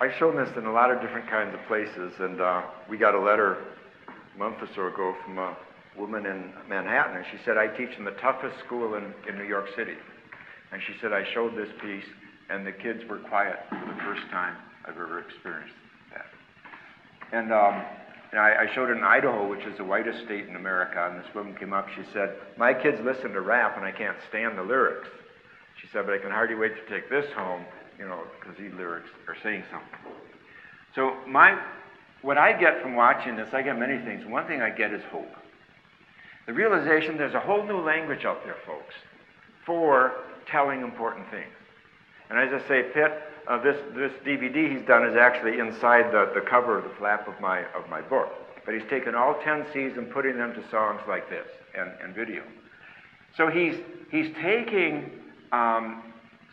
I've shown this in a lot of different kinds of places, and we got a letter a month or so ago from a woman in Manhattan, and she said, I teach in the toughest school in New York City. And she said, I showed this piece, and the kids were quiet for the first time I've ever experienced that. And I showed it in Idaho, which is the whitest state in America, and this woman came up, she said, my kids listen to rap, and I can't stand the lyrics. She said, but I can hardly wait to take this home, because these lyrics are saying something. So what I get from watching this, I get many things. One thing I get is hope. The realization there's a whole new language out there, folks, for telling important things. And as I say, Pitt, this DVD he's done is actually inside the cover of the flap of my book. But he's taken all 10 C's and putting them to songs like this and video. So he's taking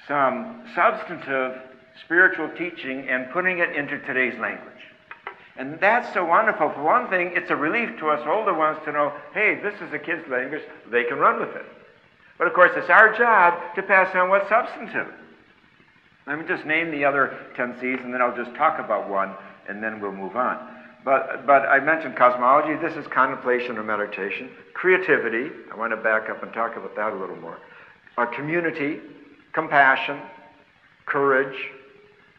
some substantive spiritual teaching and putting it into today's language. And that's so wonderful. For one thing, it's a relief to us older ones to know, hey, this is a kid's language, they can run with it. But of course, it's our job to pass on what's substantive. Let me just name the other 10 C's, and then I'll just talk about one, and then we'll move on. But I mentioned cosmology. This is contemplation or meditation. Creativity. I want to back up and talk about that a little more. Community, compassion, courage,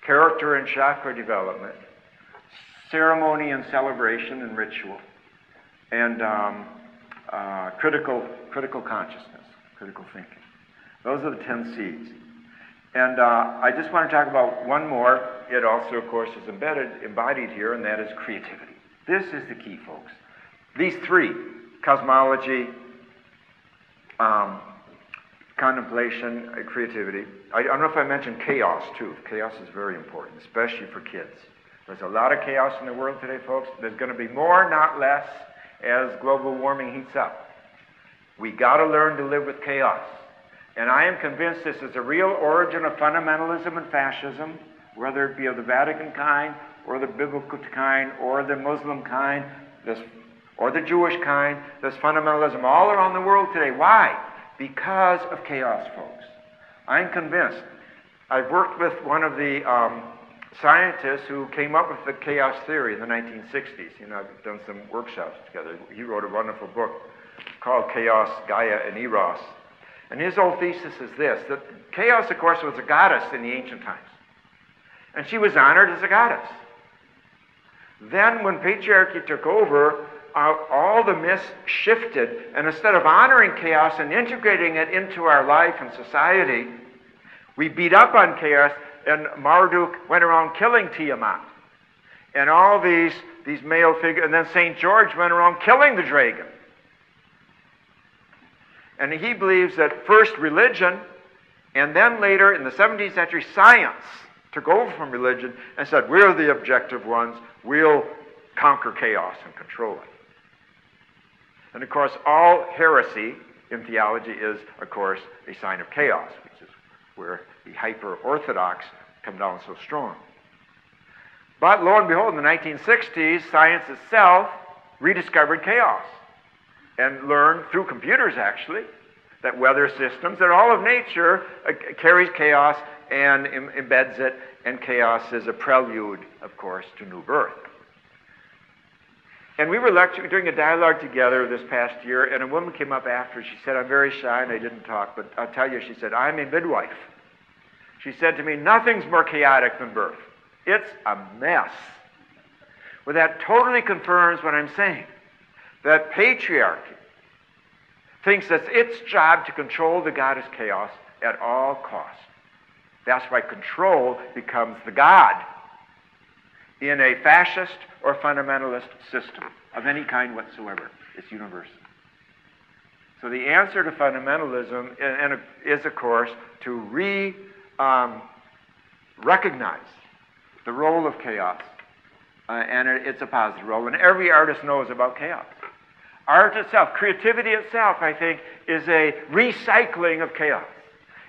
character and chakra development, ceremony and celebration and ritual, and critical consciousness, critical thinking. Those are the 10 C's. And I just want to talk about one more. It also, of course, is embodied here, and that is creativity. This is the key, folks. These three, cosmology, contemplation, creativity. I don't know if I mentioned chaos, too. Chaos is very important, especially for kids. There's a lot of chaos in the world today, folks. There's going to be more, not less, as global warming heats up. We got to learn to live with chaos. And I am convinced this is a real origin of fundamentalism and fascism, whether it be of the Vatican kind, or the biblical kind, or the Muslim kind, or the Jewish kind. There's fundamentalism all around the world today. Why? Because of chaos, folks. I'm convinced. I've worked with one of the scientists who came up with the chaos theory in the 1960s. I've done some workshops together. He wrote a wonderful book called Chaos, Gaia, and Eros. And his whole thesis is this, that chaos, of course, was a goddess in the ancient times. And she was honored as a goddess. Then when patriarchy took over, all the myths shifted, and instead of honoring chaos and integrating it into our life and society, we beat up on chaos, and Marduk went around killing Tiamat. And all these male figures, and then St. George went around killing the dragon. And he believes that first religion, and then later in the 17th century, science took over from religion and said, we're the objective ones, we'll conquer chaos and control it. And of course, all heresy in theology is, of course, a sign of chaos, which is where the hyper-Orthodox come down so strong. But lo and behold, in the 1960s, science itself rediscovered chaos and learned through computers, actually, that weather systems, that all of nature carries chaos and embeds it, and chaos is a prelude, of course, to new birth. And we were doing a dialogue together this past year, and a woman came up after. She said, I'm very shy and I didn't talk, but I'll tell you, she said, I'm a midwife. She said to me, nothing's more chaotic than birth. It's a mess. Well, that totally confirms what I'm saying, that patriarchy thinks it's its job to control the goddess chaos at all costs. That's why control becomes the god in a fascist or fundamentalist system of any kind whatsoever. It's universal. So the answer to fundamentalism is, of course, to recognize the role of chaos. And it's a positive role. And every artist knows about chaos. Art itself, creativity itself, I think, is a recycling of chaos.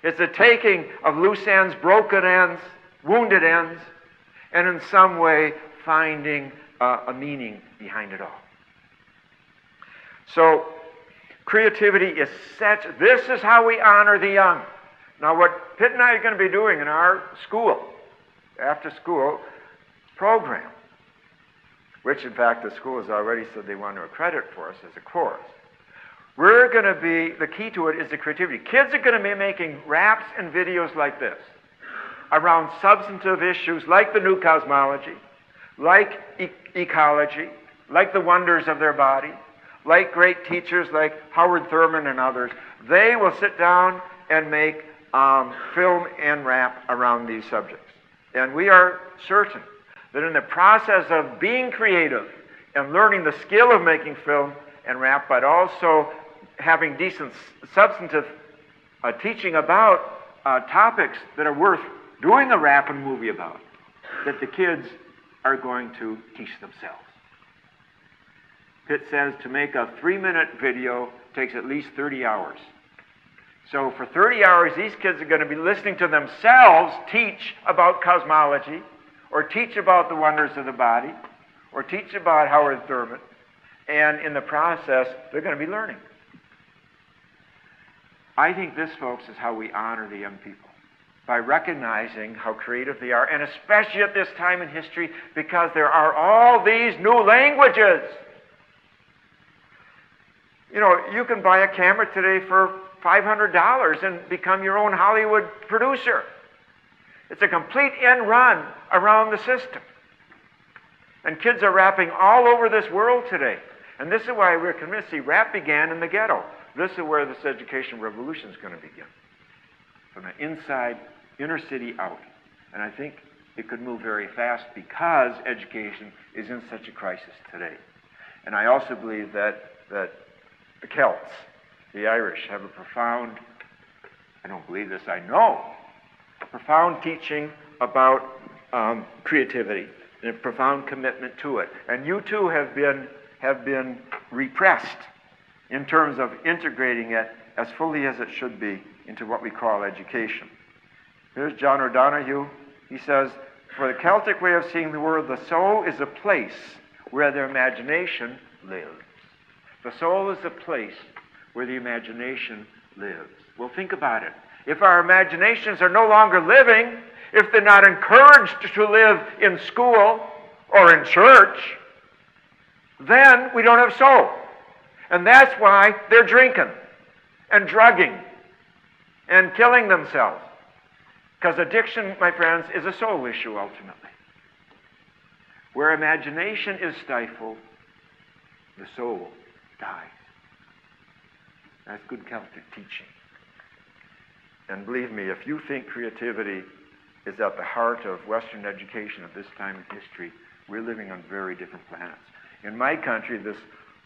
It's a taking of loose ends, broken ends, wounded ends, and in some way finding a meaning behind it all. So, creativity is such, this is how we honor the young. Now, what Pitt and I are going to be doing in our school, after school, program, which in fact the school has already said they want to accredit for us as a course. We're going to be, the key to it is the creativity. Kids are going to be making raps and videos like this around substantive issues like the new cosmology, like ecology, like the wonders of their body, like great teachers like Howard Thurman and others. They will sit down and make film and rap around these subjects. And we are certain that in the process of being creative and learning the skill of making film and rap, but also having decent substantive teaching about topics that are worth doing a rap and movie about, that the kids are going to teach themselves. Pitt says to make a 3-minute video takes at least 30 hours. So for 30 hours, these kids are going to be listening to themselves teach about cosmology, or teach about the wonders of the body, or teach about Howard Thurman, and in the process, they're going to be learning. I think this, folks, is how we honor the young people, by recognizing how creative they are, and especially at this time in history, because there are all these new languages. You know, you can buy a camera today for $500 and become your own Hollywood producer. It's a complete end run around the system. And kids are rapping all over this world today. And this is why we're convinced, see, rap began in the ghetto. This is where this education revolution is going to begin. From the inside, inner city out. And I think it could move very fast because education is in such a crisis today. And I also believe that the Celts, the Irish, have a profound, I don't believe this, I know, a profound teaching about creativity and a profound commitment to it. And you too have been repressed in terms of integrating it as fully as it should be into what we call education. Here's John O'Donohue. He says, for the Celtic way of seeing the world, the soul is a place where the imagination lives. The soul is a place where the imagination lives. Well, think about it. If our imaginations are no longer living, if they're not encouraged to live in school or in church, then we don't have soul. And that's why they're drinking and drugging and killing themselves. Because addiction, my friends, is a soul issue ultimately. Where imagination is stifled, the soul dies. That's good Celtic teaching. And believe me, if you think creativity is at the heart of Western education at this time in history, we're living on very different planets. In my country, this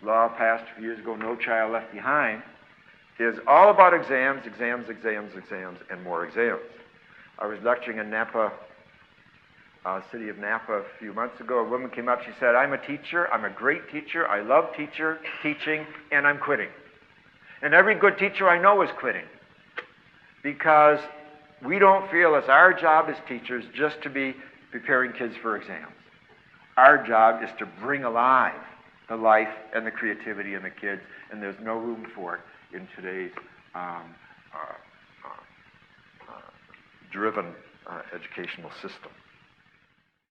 law passed a few years ago, No Child Left Behind, is all about exams, exams, exams, exams, and more exams. I was lecturing in Napa, city of Napa, a few months ago. A woman came up, she said, I'm a teacher, I'm a great teacher, I love teaching, and I'm quitting. And every good teacher I know is quitting. Because we don't feel it's our job as teachers just to be preparing kids for exams. Our job is to bring alive the life and the creativity in the kids, and there's no room for it in today's driven educational system.